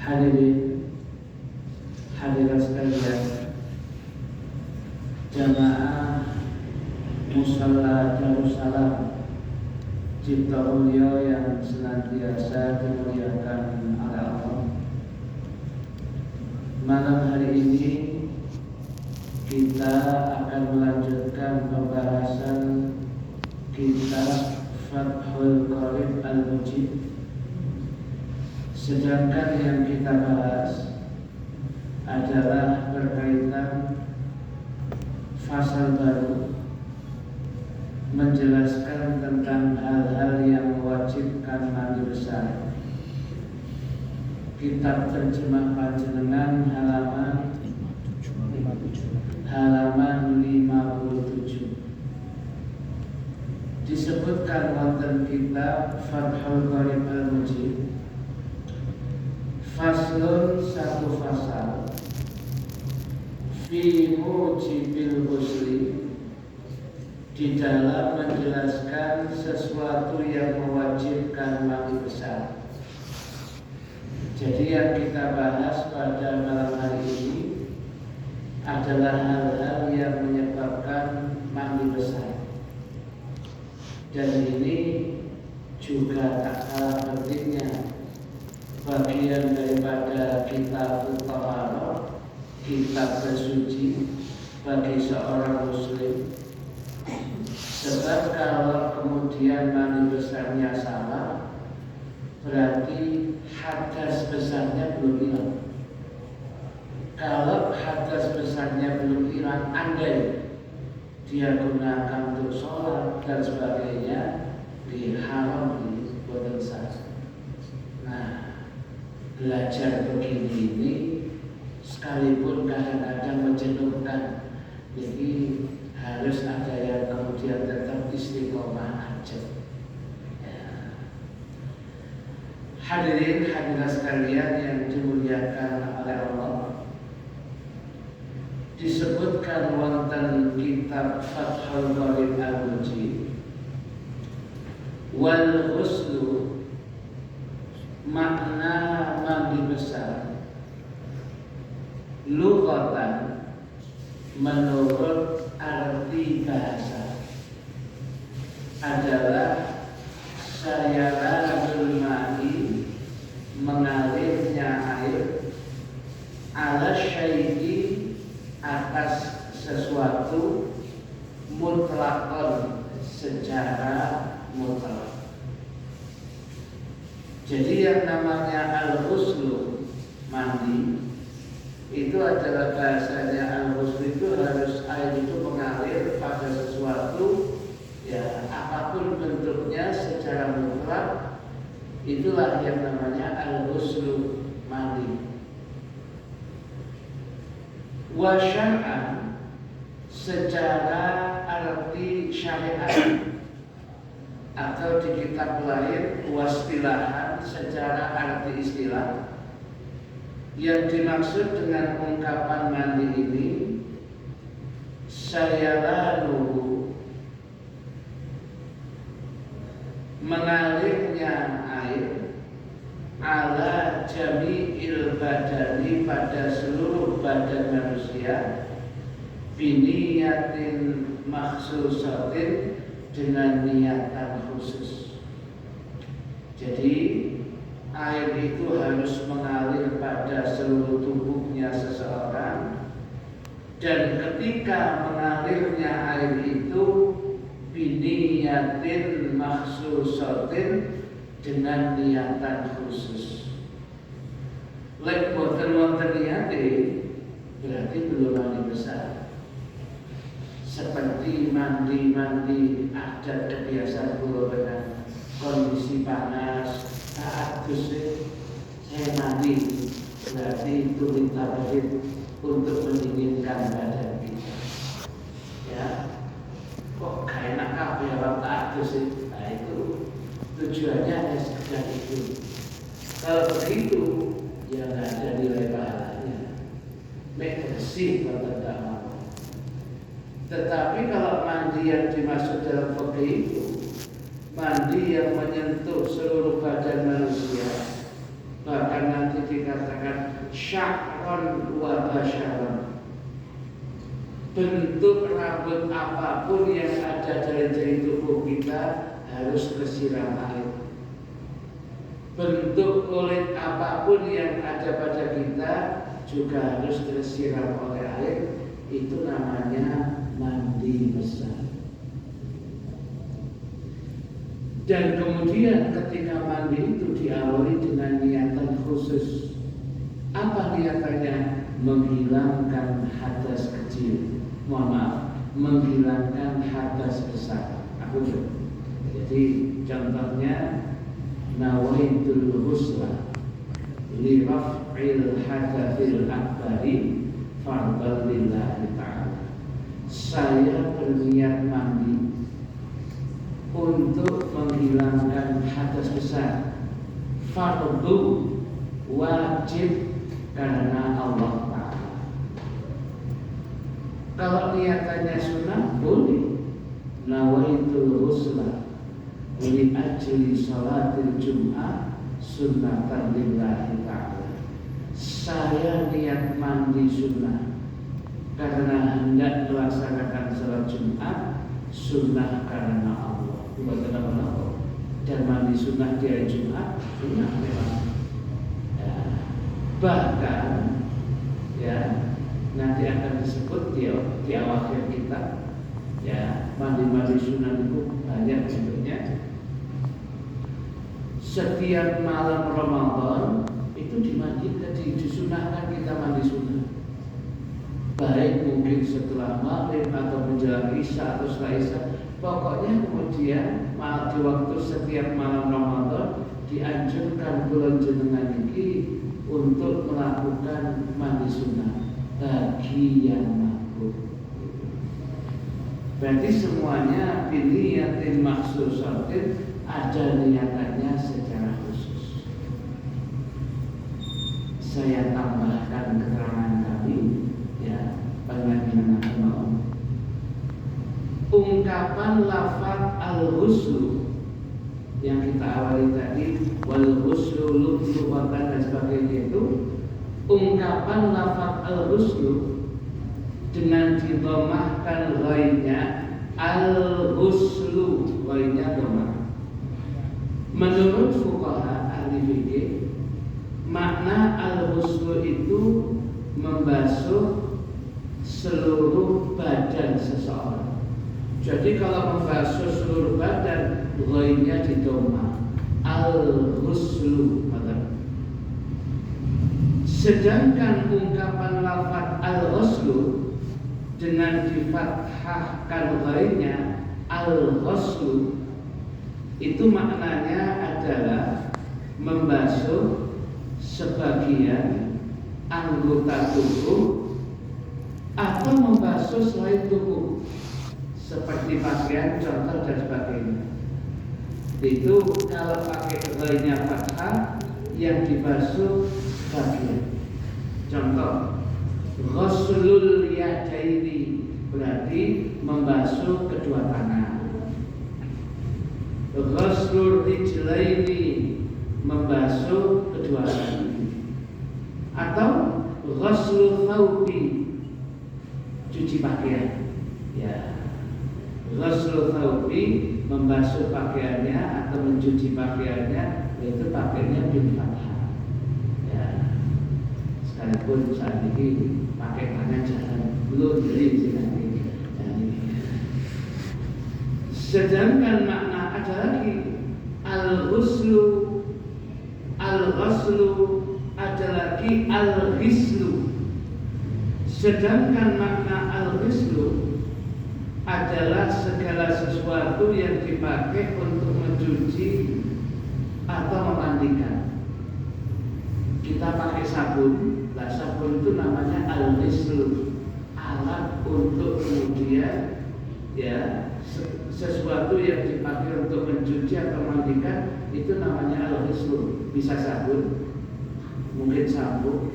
Hadirin hadirat sekalian, jamaah Musalla Darussalam Cipta Mulia yang senantiasa dimuliakan oleh Allah. Malam hari ini kita akan melanjutkan pembahasan kitab Fathul Qorib Al-Mujib. Sedangkan yang kita bahas adalah berkaitan fasal baru menjelaskan tentang hal-hal yang mewajibkan mandi besar. Kitab terjemah panjenengan halaman 57. Disebutkan wonten kitab Fathul Qorib Al-Mujib faslun, satu fasal fi mujibil ghusli, di dalam menjelaskan sesuatu yang mewajibkan mandi besar. Jadi yang kita bahas pada malam hari ini adalah hal-hal yang menyebabkan mandi besar. Dan ini juga tak kalah pentingnya bagian daripada kitab Thaharah, kitab bersuci bagi seorang muslim. Sebab kalau kemudian mandi besarnya salah, berarti hadas besarnya belum hilang. Kalau hadas besarnya belum hilang, andai dia gunakan untuk sholat dan sebagainya, diharam di boten sah. Nah, belajar begini ini sekalipun kadang-kadang menjenuhkan, jadi harus ada yang kemudian tetap istiqomah aja. Ya. Hadirin hadirat sekalian yang dimuliakan oleh Allah, disebutkan wonten kitab Fathul Qorib Al-Mujib, wal ghuslu, makna mandi besar lughatan menurut arti bahasa adalah sayaranul ma'i, mengalirnya air, ala syai'i, atas sesuatu, mutlaqan, secara mutlak. Jadi yang namanya al-ghuslu, mandi, itu adalah bahasanya al-ghuslu itu harus air itu mengalir pada sesuatu, ya apapun bentuknya secara mutlak, itulah yang namanya al-ghuslu, mandi. Wa syar'an, secara arti syariat, atau di kitab lain wastilahan, secara arti istilah. Yang dimaksud dengan ungkapan mandi ini sayalanuhu, mengalirnya air, ala jami'il badani, pada seluruh badan manusia, biniyatin makhsusatin, dengan niatan khusus. Jadi air itu harus mengalir pada seluruh tubuhnya seseorang, dan ketika mengalirnya air itu biniyatin makhsusatin, dengan niatan khusus. Lek boten-boten niate berarti belum mandi besar. Seperti mandi adat kebiasaan kulo dengan kondisi panas, saat saya mandi, berarti itu ditambahkan untuk mendinginkan badan kita. Ya, kok gak enak kabeh orang tak adus. Nah itu tujuannya hanya sekedar itu. Kalau begitu, ya nggak ada nilai pahalanya. Bersih kalau. Tetapi kalau mandi yang dimaksud dalam fikih itu mandi yang menyentuh seluruh badan manusia, bahkan nanti dikatakan sya'ron wa basyaron. Bentuk rambut apapun yang ada dari tubuh kita harus tersiram air. Bentuk kulit apapun yang ada pada kita juga harus tersiram oleh air. Itu namanya mandi besar. Dan kemudian ketika mandi itu diawali dengan niatan khusus. Apa niatannya? Menghilangkan hadas kecil. Mohon maaf, menghilangkan hadas besar. Jadi contohnya nawaitul ghusla li raf'il hadatsil akbari fardhan lillahi ta'ala. Saya berniat mandi untuk menghilangkan hadas besar, fardu wajib karena Allah Ta'ala. Kalau niatannya sunnah boleh. Nawaitul ghusla li ajli salatil jum'ah sunnatan lillahi ta'ala. Saya niat mandi sunnah karena hendak melaksanakan salat Jumat, sunnah karena Allah. Bukan karena Allah. Dan mandi sunnah di hari Jumat sunnah memang. Ya. Bahkan ya nanti akan disebut di awal kita. Ya, mandi-mandi sunnah itu banyak bentuknya. Setiap malam Ramadan itu dimandikan, disunahkan kita mandi sunnah. Baik mungkin setelah maghrib atau menjelang isya atau setelah isya. Pokoknya kemudian di waktu setiap malam Ramadan dianjurkan kula jenengan iki untuk melakukan mandi sunnah bagi yang mampu. Berarti semuanya biniyatin maksusatin, ada niatannya secara khusus. Saya tambahkan keterangan kami, ya, pengajian ungkapan lafaz al-ghuslu yang kita awali tadi, wal ghuslu lubwatan dan sebagainya itu, ungkapan lafaz al-ghuslu dengan didomahkan ghainnya al-ghuslu, ghainnya domah. Menurut fuqaha ahli fikih, makna al-ghuslu itu membasuh seluruh badan seseorang. Jadi kalau membasuh seluruh badan, ghainnya didomah al-ghuslu. Sedangkan ungkapan lafaz al-ghuslu dengan difathahkan ghainnya al-ghuslu, itu maknanya adalah membasuh sebagian anggota tubuh atau membasuh selain tubuh seperti pakaian, contoh dan sebagainya. Itu kalau pakai ghainnya fathah, yang dibasuh bagian. Contoh ghuslul yadaini berarti membasuh kedua tangan. Ghuslul rijlaini membasuh kedua kaki. Atau ghuslul thawbi cuci pakaian. Ya. Ghuslul thawbi membasuh pakaiannya atau mencuci pakaiannya, yaitu pakaiannya bil fathah. Ya. Sekalipun saat ini pakai tangan jangan belum jadi nanti. Sedangkan makna ada lagi al-ghuslu, al-ghuslu ada lagi al-ghislu. Sedangkan makna al-ghislu adalah segala sesuatu yang dipakai untuk mencuci atau memandikan. Kita pakai sabun. Nah, sabun itu namanya al-ghislu, alat untuk kemudian ya sesuatu yang dipakai untuk mencuci atau memandikan, itu namanya al-ghislu. Bisa sabun, mungkin sampo,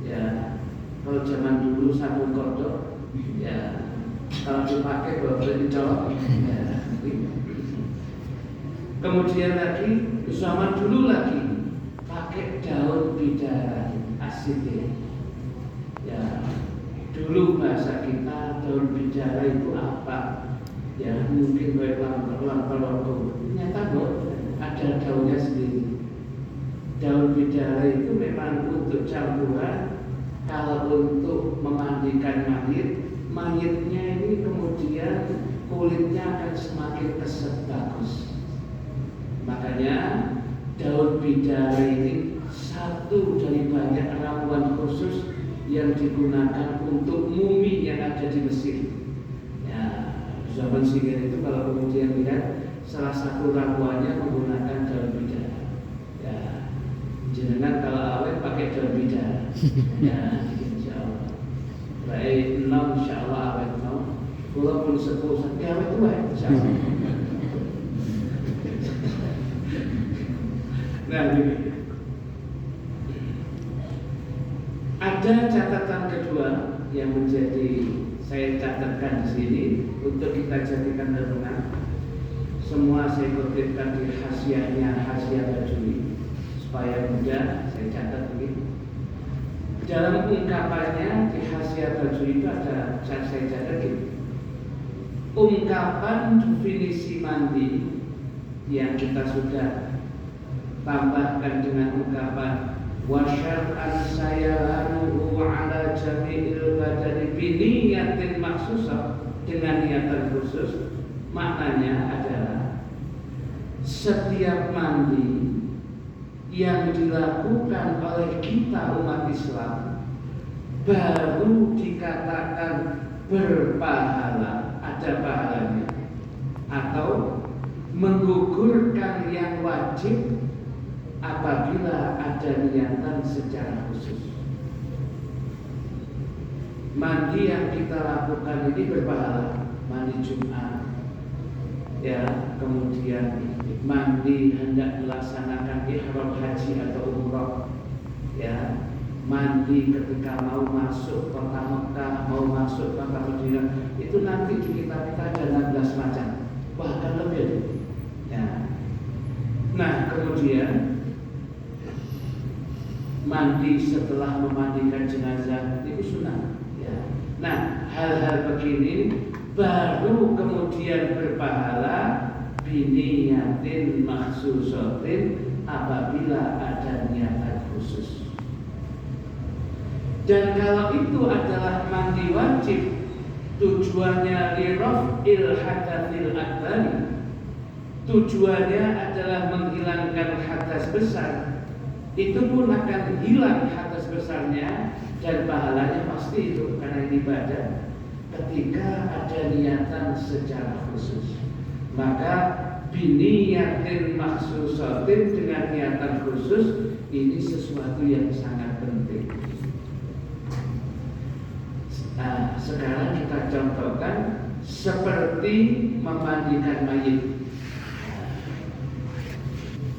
ya. Kalau zaman dulu sabun kodok, ya. Kalau dipakai boleh dicolok, ya. Kemudian lagi zaman dulu lagi pakai daun bidara. Asik ya. Dulu bahasa kita daun bidara itu apa? Ya mungkin kalau ternyata ada daunnya sendiri. Daun bidara itu memang untuk campuran. Kalau untuk memandikan mayitnya ini kemudian kulitnya akan semakin keset bagus. Makanya daun bidara ini satu dari banyak ramuan khusus yang digunakan untuk mumi yang ada di Mesir. Ya, zaman sihir itu kalau kemudian lihat salah satu ramuannya menggunakan daun bidara. Ya, jenengan kalau awet pakai daun bidara. Ya, insyaallah. Baik, insyaallah awet no. Walaupun sepuh sampai awet tua insyaallah. Nah, ini ada catatan kedua yang menjadi saya catatkan di sini untuk kita jadikan renungan. Semua saya kutipkan di hasiahnya Hasiah Bajuri supaya mudah saya catat begini. Dalam ungkapannya di Hasiah Bajuri itu ada saya catat ini. Ungkapan definisi mandi yang kita sudah tambahkan dengan ungkapan wasyar'an sayalanuhu ala jami'il badani biniyatin maksusah, dengan niatan khusus. Maknanya adalah setiap mandi yang dilakukan oleh kita umat Islam baru dikatakan berpahala, ada pahalanya, atau menggugurkan yang wajib apabila ada niatan secara khusus. Mandi yang kita lakukan ini berpahala. Mandi Jumat, ya, kemudian mandi hendak melaksanakan ihram haji atau umrah, ya, mandi ketika mau masuk kota Mekah, mau masuk kota Madinah, itu nanti di kitab kita ada 16 macam, bahkan lebih, ya. Nah, kemudian mandi setelah memandikan jenazah itu sunnah, ya. Nah, hal-hal begini baru kemudian berpahala biniyatin maksusatin apabila ada niatan khusus. Dan kalau itu adalah mandi wajib, tujuannya liraf'il hadatsil akbari, tujuannya adalah menghilangkan hadas besar, itu pun akan hilang hadas besarnya dan pahalanya pasti itu karena ini ibadah. Ketika ada niatan secara khusus, maka biniyatin maksusatin, dengan niatan khusus, ini sesuatu yang sangat penting. Nah, sekarang kita contohkan seperti memandikan mayit.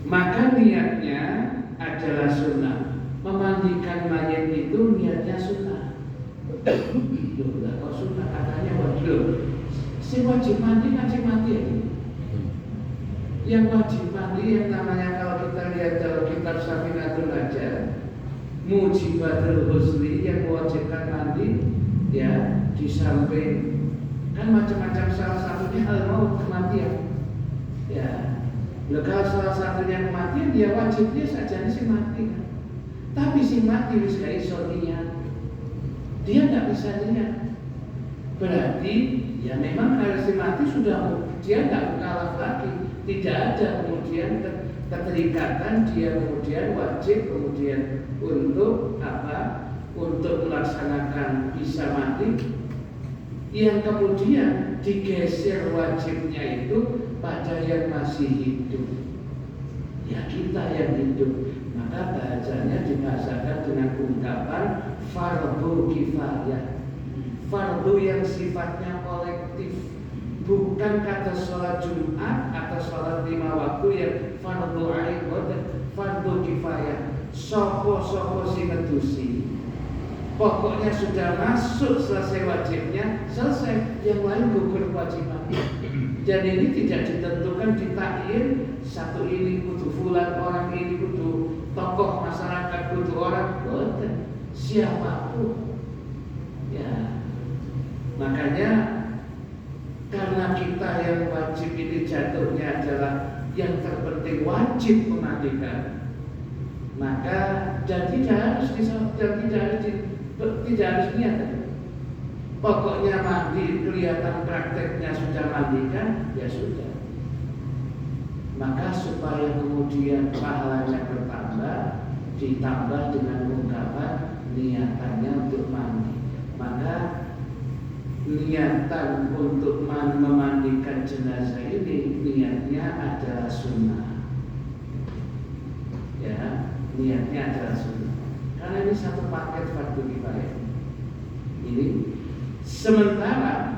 Maka niatnya adalah sunnah. Memandikan mayit itu niatnya sunnah. Loh, kok sunnah katanya wajib? Si wajib mandi kan si mati ya. Yang wajib mandi yang namanya kalau kita lihat dalam kitab Saminatul Hajar, Mujibatul Husli, yang mewajibkan mandi, ya, di samping kan macam-macam, salah satunya al-maut, kematian, ya. Kalau salah satunya kematian, dia wajibnya saja si mati kan. Tapi si mati wis gak iso niat, dia nggak bisa niat. Berarti ya memang kalau si mati sudah, dia nggak mukallaf lagi, tidak ada kemudian keterikatan dia kemudian wajib kemudian untuk apa? Untuk melaksanakan bisa mati, yang kemudian digeser wajibnya itu pada yang masih hidup. Ya kita yang hidup, maka bahasanya dibahasakan dengan ungkapan fardu kifayah. Fardu yang sifatnya kolektif, bukan kata sholat Jumat atau sholat 5 waktu yang fardu ain, fardu kifayah. Sopo-sopo si ngedusi, pokoknya sudah masuk selesai wajibnya, selesai, yang lain gugur kewajiban. Dan ini tidak ditentukan ditakyin, satu ini kudu fulan, orang ini kudu tokoh masyarakat kudu orang boten, siapapun. Ya, makanya karena kita yang wajib ini jatuhnya adalah yang terpenting wajib memandikan, maka dan tidak harus niat. Pokoknya mandi, kelihatan prakteknya sudah mandikan, ya sudah. Maka supaya kemudian pahalanya bertambah, ditambah dengan ungkapan niatannya untuk mandi. Maka niatan untuk memandikan jenazah ini niatnya adalah sunnah. Ya, niatnya adalah sunnah. Karena ini satu paket fardu kifayah. Ini sementara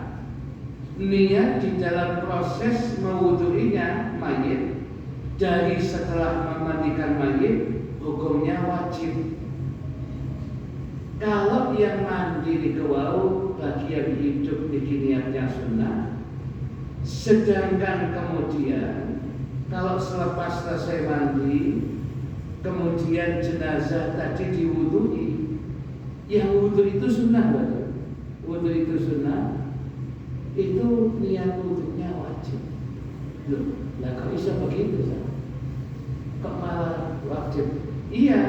niat di dalam proses mewuduinya mayit dari setelah memandikan mayit hukumnya wajib. Kalau yang mandi di kewau bagi yang hidup di niatnya sunnah. Sedangkan kemudian kalau selepas selesai mandi kemudian jenazah tadi diwudui, yang wudu itu sunnah, wudu itu sunnah, itu niat wudunya wajib. Loh, lah kok bisa begitu? Kok malah wajib? Iya,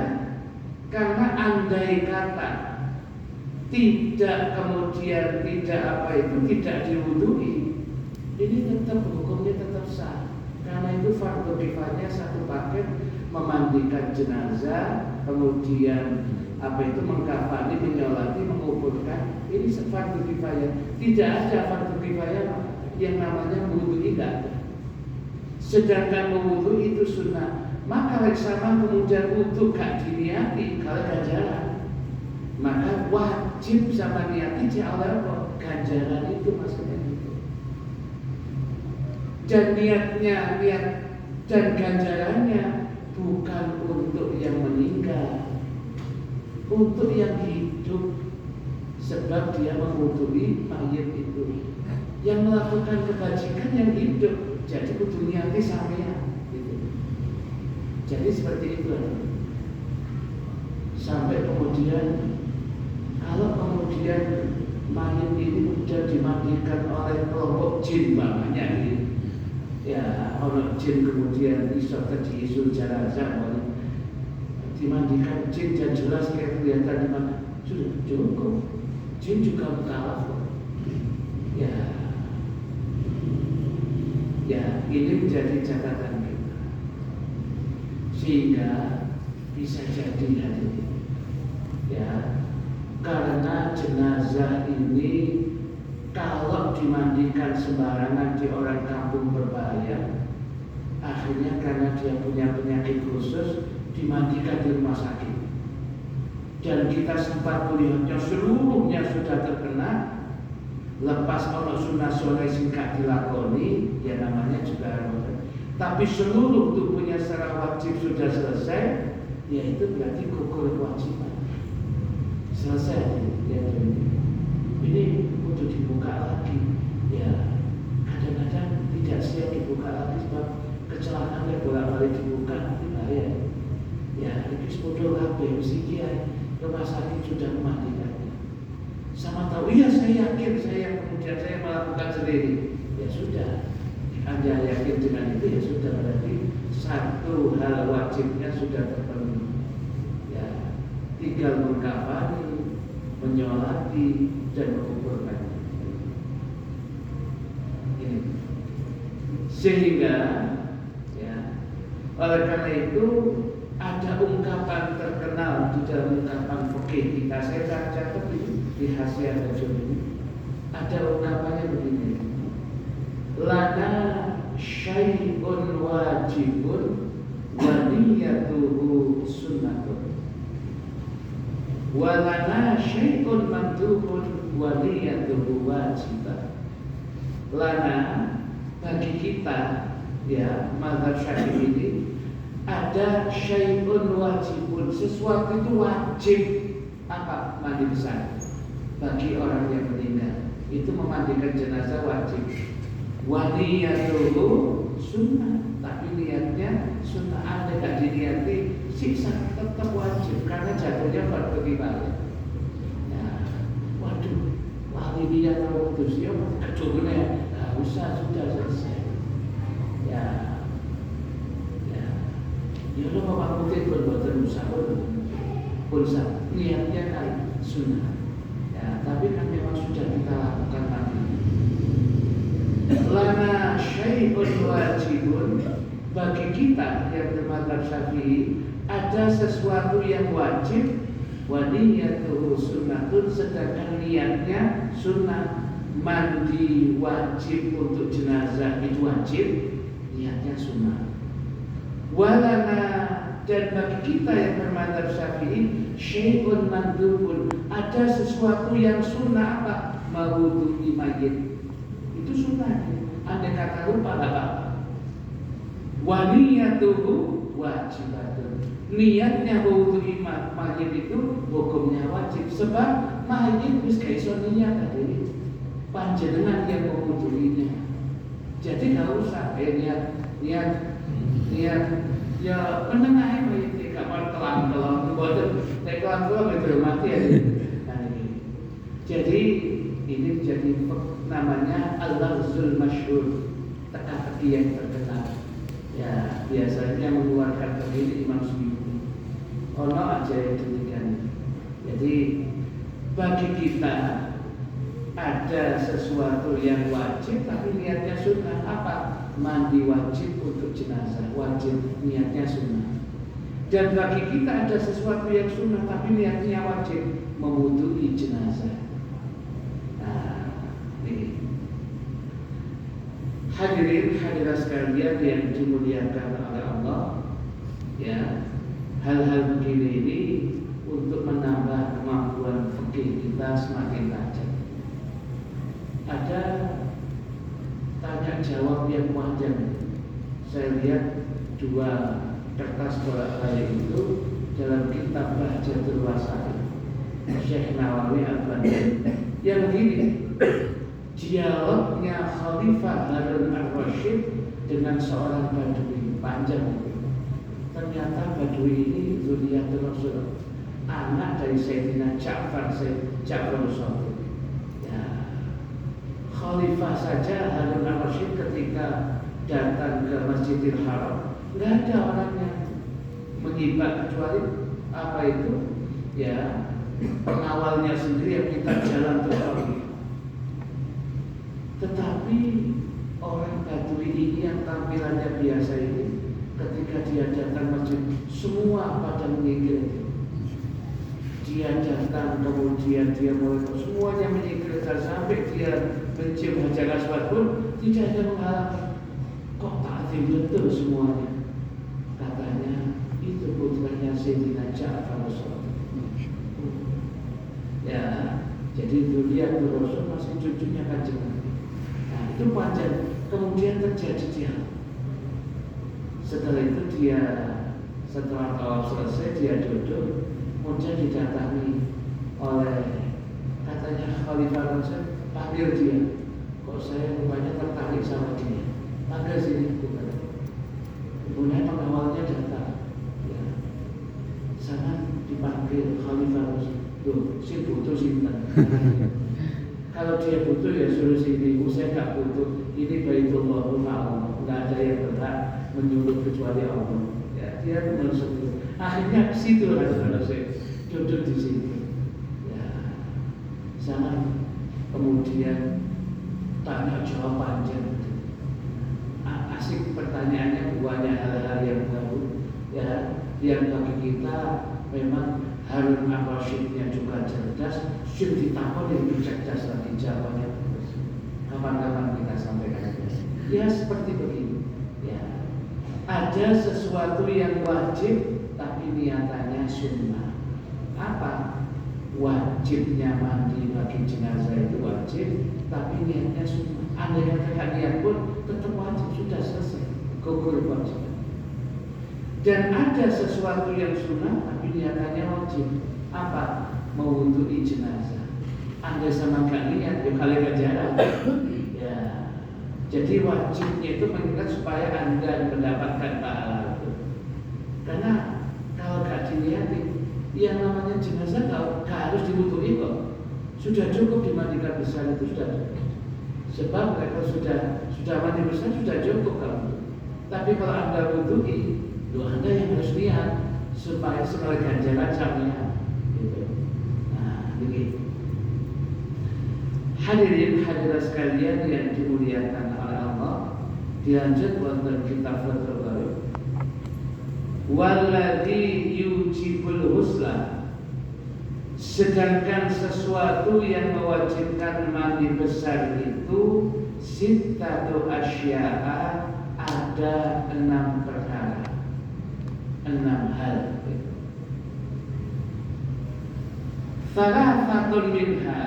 karena andai kata tidak kemudian tidak diwudui, ini tetap hukumnya tetap sah. Karena itu fardu kifayah satu paket, memandikan jenazah, kemudian mengkafani, menyolati, menguburkan. Ini fardu kifayah. Tidak ada fardu kifayah yang namanya wudu tidak ada. Sedangkan wudu itu sunnah. Maka sama kemudian wudu gak diniati kalau ganjaran, maka wajib sama niati di awal kok ganjaran itu maksudnya itu. Dan niat dan ganjarannya bukan untuk yang meninggal, untuk yang hidup, sebab dia mewudui mayit itu. Yang melakukan kebajikan yang hidup, jadi kudu niati sampean gitu. Jadi seperti itu. Sampai kemudian kalau kemudian mayit ini sudah dimandikan oleh kelompok jin makanya gitu. Ya, orang jin kemudian bisa terdisul jenazah dimandikan jin dan jelas kayak kelihatan di mana sudah cukup. Jin juga mukalaf. Ya, ini menjadi catatan kita sehingga bisa jadi hati. Ya, karena jenazah ini kalau dimandikan sembarangan di orang kampung berbahaya. Akhirnya karena dia punya penyakit khusus dimandikan di rumah sakit. Dan kita sempat melihatnya seluruhnya sudah terkena. Lepas ono sunah-sunah singkat dilakoni, ya namanya juga Ramadan. Tapi seluruh tubuhnya secara wajib sudah selesai, ya itu berarti gugur kewajiban. Selesai ya. Ini untuk dibuka lagi, ya kadang-kadang tidak siap dibuka lagi sebab kecelakaan yang bolak-balik dibuka nanti bahaya. Ya ini sepuluh HP mesti dia rumah sakit sudah memandikannya. Sama tahu, iya saya yakin, kemudian saya melakukan sendiri. Ya sudah, Anda yakin dengan itu ya sudah, berarti satu hal wajibnya sudah terpenuhi. Ya, tinggal mengkafani, menyolati dan menguburkan. Ini sehingga ya, oleh karena itu ada ungkapan terkenal di dalam ungkapan fikih kita. Saya catat di Hasyiah Najm ini ada ungkapannya begini: lana syai'un wajibun wa niyyatuhu sunnatun, wa lana syai'un mandubun wa niyyatuhu wajibah. Lana bagi kita, ya mazhab Syafi'i ini ada syai'un wajibun, sesuatu itu wajib. Apa? Mandi besar bagi orang yang meninggal, itu memandikan jenazah wajib. Waliyatuhu sunnah, tapi niatnya sunnah. Ada gak diniati siksa tetap wajib karena jatuhnya fardu kifayah. Ya, waduh, wali dia tahu terus ya kecuali usah sudah selesai. Ya, ya lo bapak putih berbuatan usaha pulsa niatnya kan sunnah. Ya, tapi kan memang sudah kita lakukan tadi. Lana syai'un wajibun, bagi kita yang bermadzhab Syafi'i ada sesuatu yang wajib, wa niyyatuhu sunnatun, sedangkan niatnya sunnah. Mandi wajib untuk jenazah itu wajib, niatnya sunnah. Walana, dan bagi kita yang bermadzhab Syafi'i syai'un mandubun, ada sesuatu yang sunnah. Apa? Mawudu'i mayit, itu sunnah. Andai kata lupa gak apa-apa. Wa niyatuhu wajibatun, niatnya mawudu'i mayit itu hukumnya wajib. Sebab mayit wis gak iso niat tadi, panjenengan yang mewudu'inya. Jadi gak usah niat ya menengahi mayit gak mau kelam-kelam boten nek kelam-kelam itu mati ya. Nah ini. Jadi ini jadi namanya al-lafzul masyhur, teka-teki yang terkenal. Ya, biasanya mengeluarkan begini Imam Suyuti. Ono aja yang demikian. Jadi bagi kita ada sesuatu yang wajib tapi niatnya sunnah. Apa? Mandi wajib untuk jenazah, wajib, niatnya sunnah. Dan bagi kita ada sesuatu yang sunnah tapi niatnya wajib, mewudu'i jenazah. Nah, ini hadirin hadirat sekalian yang dimuliakan oleh Allah, ya, hal-hal begini ini untuk menambah kemampuan fikih kita semakin tajam. Ada tanya jawab yang panjang. Saya lihat 2 kertas bolak-balik itu dalam kitab Bahjatul Wasail Syekh Nawawi Al-Bandari yang begini, dialognya Khalifah Harun Ar-Rasyid dengan seorang Badui, panjang itu. Ternyata Badui ini dzurriyyatul Rasul, anak dari Sayyidina Ja'far Shadiq. Khalifah saja Harun Ar-Rasyid ketika datang ke Masjidil Haram nggak ada orang yang menghibah kecuali apa itu, ya, pengawalnya sendiri yang kita jalan terus. Tetapi orang Badui ini yang tampilannya biasa ini, ketika dia datang masjid semua pada mengikir. Dia datang kemudian dia mulai semuanya mengikir sampai dia mencium Hajar Aswad pun tidak ada menghalangi. Kok ta'zim betul semuanya? Katanya itu putranya Sayyidina Ja'far Shadiq. Ya, jadi dzurriyyatul Rasul masih cucunya Kanjeng Nabi. Nah, itu panjang. Kemudian terjadi dia. Setelah itu setelah tawaf selesai dia duduk, kemudian didatangi oleh katanya Khalifah Rasul, panggil dia. Kok saya rupanya tertarik sama dia. Panggil sini, bukan. Kemudian pengawalnya datang. Ya. Sana dipanggil Khalifah Rasul. Loh, si butuh sinten. Kalau dia butuh ya suruh sini. Saya nggak butuh. Ini Baitullah, rumah Allah. Nggak ada yang berhak menyuruh kecuali Allah. Ya, dia menurut. Akhirnya ke situ Harun Ar-Rasyid duduk di situ. Ya, sana kemudian tanya jawab panjang. Asik pertanyaannya, banyak hal-hal yang baru, ya, yang bagi kita memang Harun Ar-Rasyidnya juga cerdas, sudah ditakon lebih cerdas lagi jawabannya. Kapan-kapan kita sampaikan. Ya seperti begini. Ya, ada sesuatu yang wajib tapi niatannya sunnah. Apa? Wajibnya mandi bagi jenazah itu wajib, tapi niatnya sunnah. Andai kata niat pun tetap wajib, sudah selesai, gugur wajib. Dan ada sesuatu yang sunnah tapi niatannya wajib. Apa? Mewudu'i jenazah. Andai sama gak niat, ya kali kejaran. Ya, jadi wajibnya itu mengingat supaya Anda mendapatkan pahala itu. Karena kalau dilihatin. Yang namanya jenazah gak harus diwuduhi kok. Sudah cukup dimandikan besar itu sudah cukup. Sebab mereka sudah mandi besar sudah cukup kamu. Tapi kalau Anda wuduhi, Anda yang harus lihat supaya sebagai ganjaran samanya. Gitu. Nah, begitu. Hadirin hadirat sekalian yang dimuliakan oleh Allah, dilanjut wonten kitab Fathul Bari. Walladzi yujibul husla, sedangkan sesuatu yang mewajibkan mandi besar itu sittatu asya'a, ada 6 perkara, 6 hal. Salafatun minha,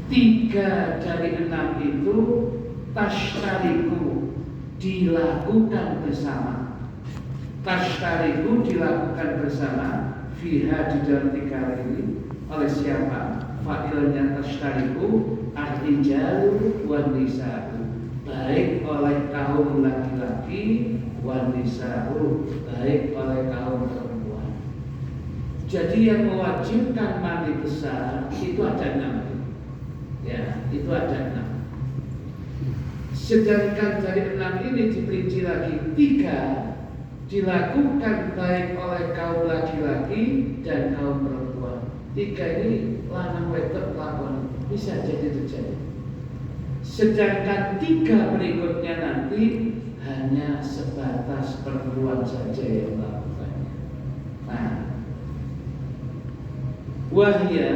3 dari 6 itu tashtariku, dilakukan bersama. Tashtariku dilakukan bersama fiha, di dalam 3 ini oleh siapa? Fa'ilnya tashtariku ar-rijalu wan nisa'u, baik oleh kaum laki-laki, wan nisa'u, baik oleh kaum perempuan. Jadi yang mewajibkan mandi besar itu ada 6. Ya, itu ada 6. Sedangkan dari 6 ini diperinci lagi 3 dilakukan baik oleh kaum laki-laki dan kaum perempuan. 3 ini lanang wedok lakon bisa jadi terjadi. Sedangkan 3 berikutnya nanti hanya sebatas perempuan saja yang melakukannya. Nah, wahya,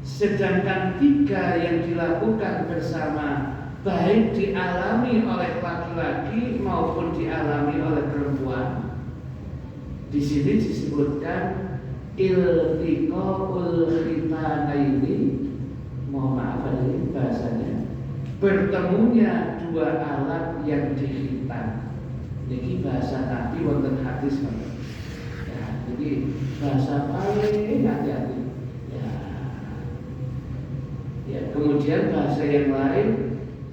sedangkan 3 yang dilakukan bersama baik dialami oleh laki-laki maupun dialami oleh perempuan. Di sini disebutkan iltiqaul khitanaini, mohon maaf ini bahasanya, bertemunya 2 alat yang dikhitan. Jadi bahasa Nabi wonten hadis kan. Ya, jadi bahasa paling hati-hati. Ya, kemudian bahasa yang lain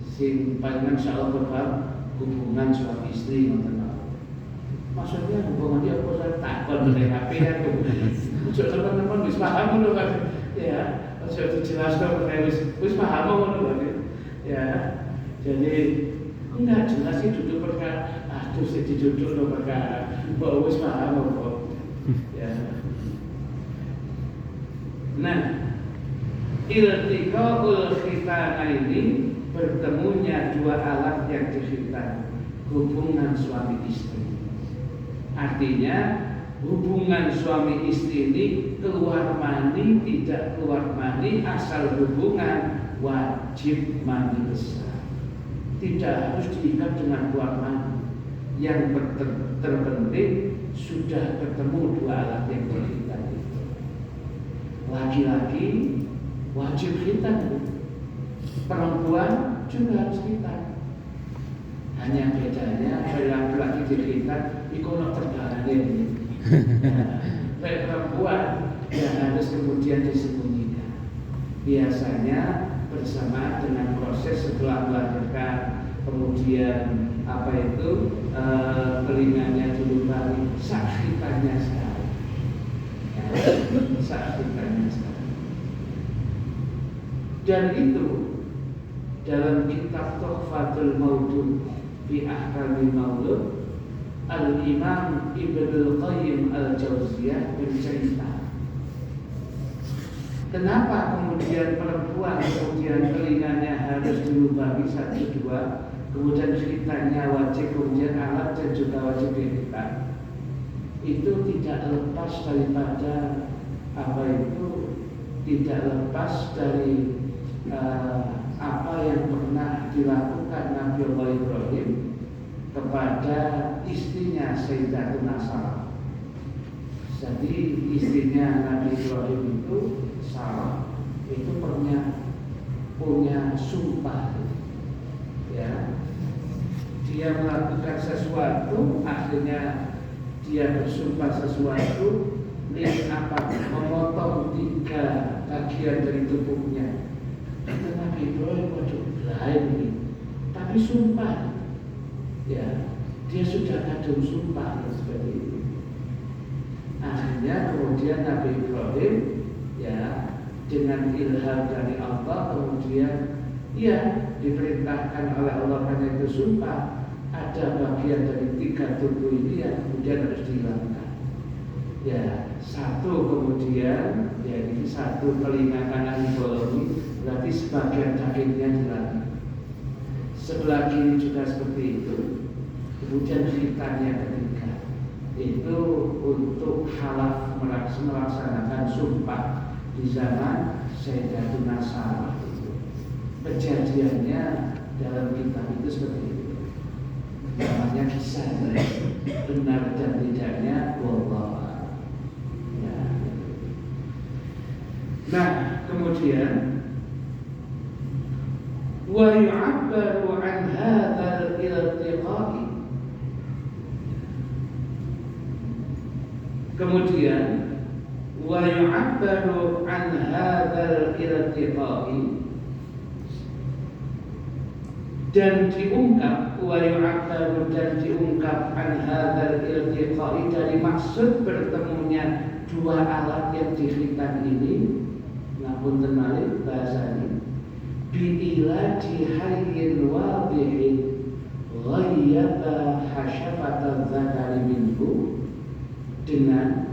sing paling insyaallah berbab hubungan suami istri ngoten. Maksudnya hubungan dia apa saya takon dari HP ya. Ojo teman-teman wis paham ngono kan. Ya, ojo dijelaskan wis paham ngono kan. Ya. Jadi enggak jelas sih duduk perkara. Aduh sih duduk lo perkara. Mbok wis paham kok. Ya. Nah, iltiqaul khitanaini, bertemunya 2 alat yang dikhitan, hubungan suami istri. Artinya hubungan suami istri ini keluar mandi tidak keluar mandi, asal hubungan wajib mandi besar. Tidak harus diikat dengan keluar mandi. Yang terpenting sudah ketemu 2 alat yang dikhitan itu. Laki-laki wajib khitan, perempuan juga harus khitan. Hanya bedanya kalau laki-laki dikhitan ikono terbalik ini. Perempuan yang harus kemudian disembunyikan. Biasanya bersama dengan proses setelah melahirkan, kemudian telinganya dulu balik, saat khitannya sekali. Ya, saat khitannya sekali. Dan itu dalam kitab Tuhfatul Maudud fi Ahkamil Maulud, Al-Imam Ibnul Qayyim Al-Jauziyah bercerita kenapa kemudian perempuan kemudian telinganya harus dilubangi 1, 2, kemudian khitannya wajib, kemudian alat dan juga wajib dikhitan. Itu tidak lepas daripada tidak lepas dari apa yang pernah dilakukan Nabi Allah Ibrahim kepada istrinya Sayyidatuna Sarah. Jadi istrinya Nabi Ibrahim itu Sarah itu punya sumpah, ya. Dia melakukan sesuatu, akhirnya dia bersumpah sesuatu, memotong 3 bagian dari tubuhnya. Kata Nabi Ibrahim, waduh lain ini, tapi sumpah, ya, dia sudah kadung sumpah seperti itu. Akhirnya kemudian Nabi Ibrahim ya dengan ilham dari Allah kemudian ya diperintahkan oleh Allah karena itu sumpah ada bagian dari 3 tubuh ini yang kemudian harus dihilangkan. Ya, satu kemudian ya ini satu telinga kanan dibolongi, berarti sebagian dagingnya dihilangkan. Sebelah kiri juga seperti itu. Kemudian khitannya ketiga itu untuk halaf melaksanakan sumpah di zaman Sayyidatuna Sarah. Kejadiannya dalam kitab itu seperti itu. Namanya kisah benar dan tidaknya wallahu a'lam. Ya. Nah, kemudian wa yu'abbaru an hadzal iltiqa'i. Kemudian wa yu'abbaru an hadzal iltiqa'i dan diungkap wa yu'abbaru dan diungkap an hadzal iltiqa'i dari maksud bertemunya 2 alat yang dikhitan ini. Ngapun tenali bahasanya bi'ilati hayyin wadihin ghayyaba hasyafata dzakari minhu, dengan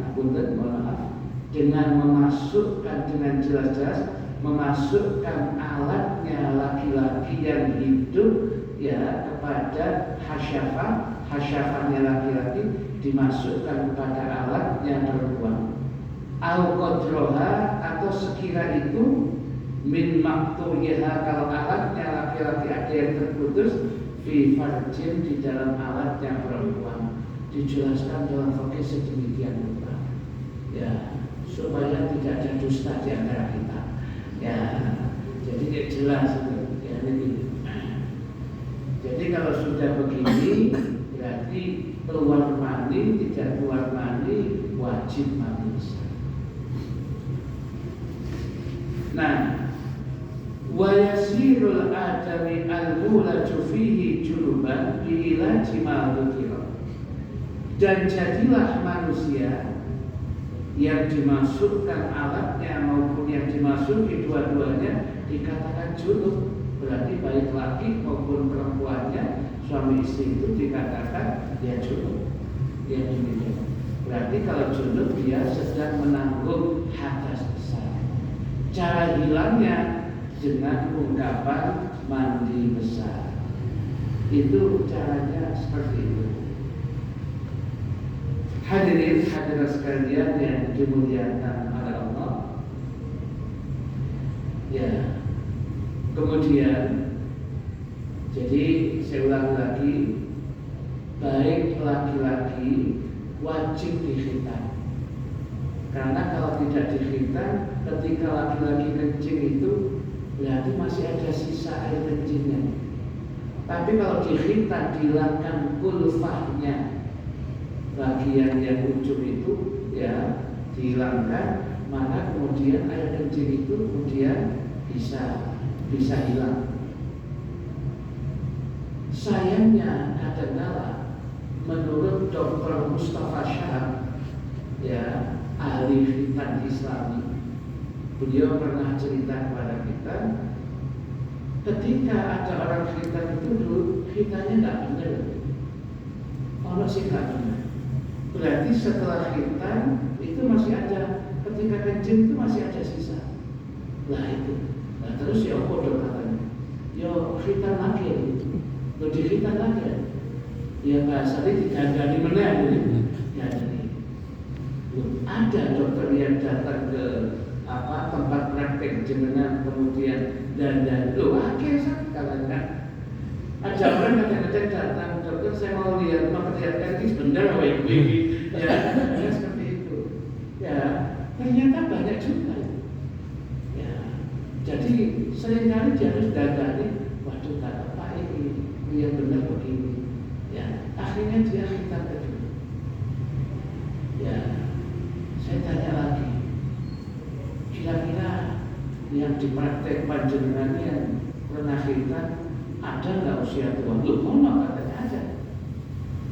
dengan memasukkan dengan jelas-jelas memasukkan alatnya laki-laki yang hidup ya kepada hasyafahnya laki-laki dimasukkan kepada alatnya perempuan. Au qadroha atau sekira itu min maktuhiha, kalau alatnya laki-laki ada yang terputus fi farjin di dalam alatnya perempuan. Dijelaskan dalam fikih sedemikian rupa ya supaya tidak ada dusta di antara kita ya, jadi jelas ya ini. Jadi kalau sudah begini berarti keluar mani tidak keluar mani wajib mandi besar. Nah, wa yasirul adami al-mulaju fihi junuban bi ilaji ma dzukira, dan jadilah manusia yang dimasukkan alatnya maupun yang dimasuki dua-duanya dikatakan junub, berarti baik laki maupun perempuannya suami istri itu dikatakan dia junub. Ya demikian. Berarti kalau junub dia sedang menanggung hadas besar. Cara hilangnya dengan ungkapan mandi besar. Itu caranya seperti itu. Hadirin hadirat sekalian yang dimuliakan oleh Allah. Ya. Kemudian jadi saya ulang lagi, baik laki-laki wajib dikhitan. Karena kalau tidak dikhitan, ketika laki-laki kencing itu berarti masih ada sisa air kencingnya. Tapi kalau dikhitan dihilangkan kulfahnya, bagian yang ujung itu ya dihilangkan, maka kemudian air kencing itu kemudian bisa hilang. Sayangnya kadang-kala menurut Dr. Mustafa Shah ya ahli khitan Islami, beliau pernah cerita kepada kita ketika ada orang khitan itu dulu khitannya nggak benar, orang sih nggak benar. Berarti setelah khitan itu masih ada, ketika kencing itu masih ada sisa. Lah itu, nah terus ya bodoh katanya, yo khitan lagi, lo di khitan lagi, ya bahasanya digandani meneh, ya jadi. Ada dokter yang datang ke tempat praktek jenengan kemudian dan lo akhirnya katanya ada orang kadang-kadang datang, dokter saya mau lihat memperlihatkan ini sebentar ini ya seperti itu ya, ternyata banyak juga ya, jadi seringkali dia harus dandani, waduh kata Pak ini dia benar begini ya, akhirnya dia khitan kedua ya. Saya tanya lagi, kira-kira yang dipraktek panjenengan yang pernah khitan ada nggak usia tua? Loh, mana katanya ada.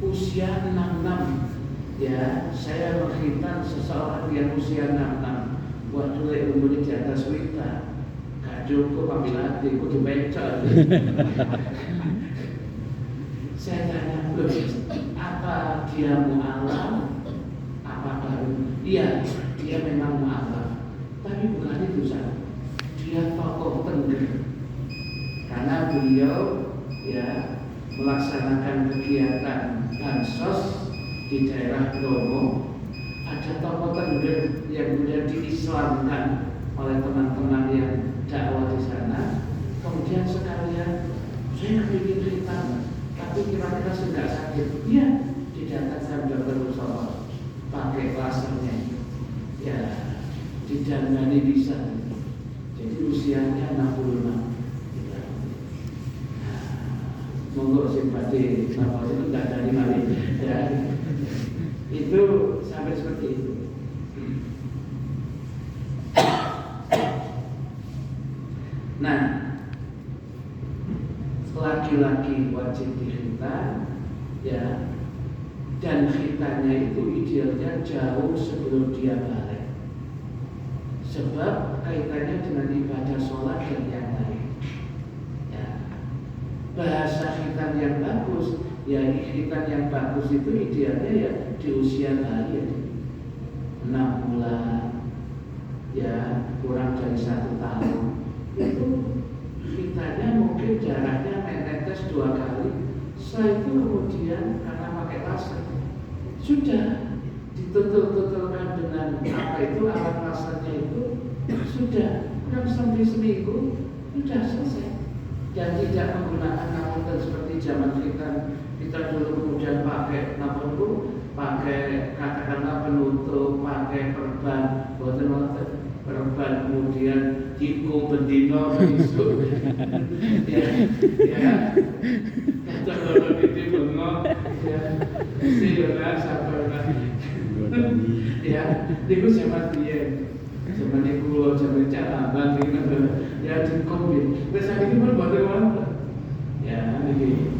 Usia 66 Ya, saya menghitan seseorang yang usia 6 tahun. Waduh, umurnya di atas wita. Gak cukup ambil hati, kudu becok. Saya tanya, loh, apa dia mu'alaf? Apa baru? Iya, dia memang mu'alaf. Tapi bukan itu saja. Dia tokoh tengger. Karena beliau ya melaksanakan kegiatan bansos di daerah Bromo, ada tokoh tengger yang kemudian diislamkan oleh teman-teman yang dakwah di sana. Kemudian sekalian saya kepingin cerita, tapi kira-kira sudah sakit. Iya, didatangkan dokter Mustafa pakai lasernya, ya didandani bisa. Jadi usianya 65. Monggo simpati, kenapa itu tidak dari mari ya. Itu sampai seperti itu. Nah, laki-laki wajib dikhitan ya, dan khitannya itu idealnya jauh sebelum dia balik, sebab kaitannya dengan ibadah sholat dan yang lain. Bahasa khitan yang bagus, ya khitan yang bagus itu idealnya ya di usia bayi, 6 bulan, ya kurang dari 1 tahun. Itu khitannya mungkin jaraknya menetes 2 kali. Setelah itu kemudian karena pakai laser, sudah ditutul-tutulkan dengan apa itu alat lasernya itu, sudah kurang sampai seminggu sudah selesai. Dan tidak menggunakan napunten seperti zaman kita dulu kemudian pakai napunten, pakai katakanlah penutup, pakai perban, boten-boten perban, kemudian tikung bendino besok, ya, kata orang itu bengok, ya, siapa sabar, ya, itu zaman dia. Zaman itu kalau zaman cabang gitu, ya dikombin. Besar ini pun bagaimana? Ya, begini.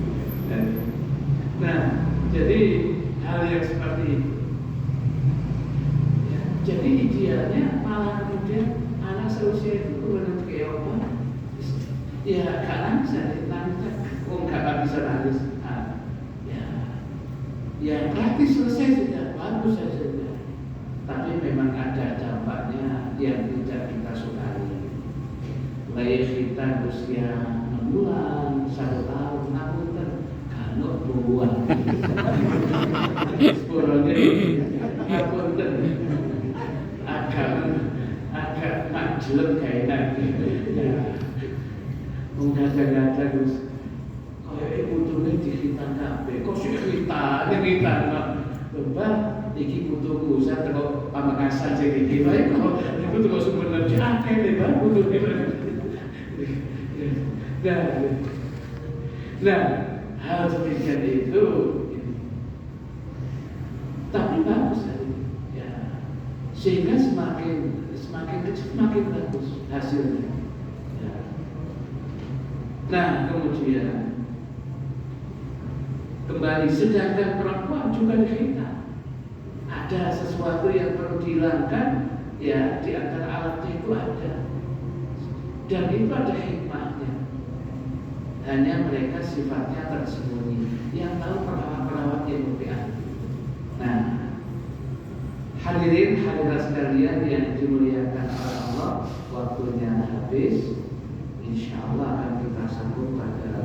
Nah, jadi hal yang seperti itu. Ya, jadi idealnya malah kemudian anak seusia itu kemudian kayak apa? Ya, gak nangis, nggak bisa nangis. Ya, praktis selesai sudah, bagus saja. Tapi memang ada dampaknya yang tidak kita sukai. Baik kita usia 6 bulan, 1 tahun, namun kalau buat sepuluhnya namun agak majluk kayak nanti. Mengada-gada terus. Kayak butuhnya dihitan kabeh. Kok sih hitan, Mbak, iki butuhku saya terus pamekasan sing iki wae kok iku terus sumber akeh lho butuh nah hal demikian itu tapi bagus ya, sehingga semakin kecil semakin bagus hasilnya ya. Nah kemudian kembali, sedangkan perempuan juga dihina. Ada sesuatu yang perlu dihilangkan, ya di antara alatnya itu ada, dan itu ada hikmahnya. Hanya mereka sifatnya tersembunyi, yang tahu perawat-perawat yang lebih ahli. Nah, hadirin hadirat sekalian yang dimuliakan oleh Allah, waktunya habis. Insya Allah akan kita sambung pada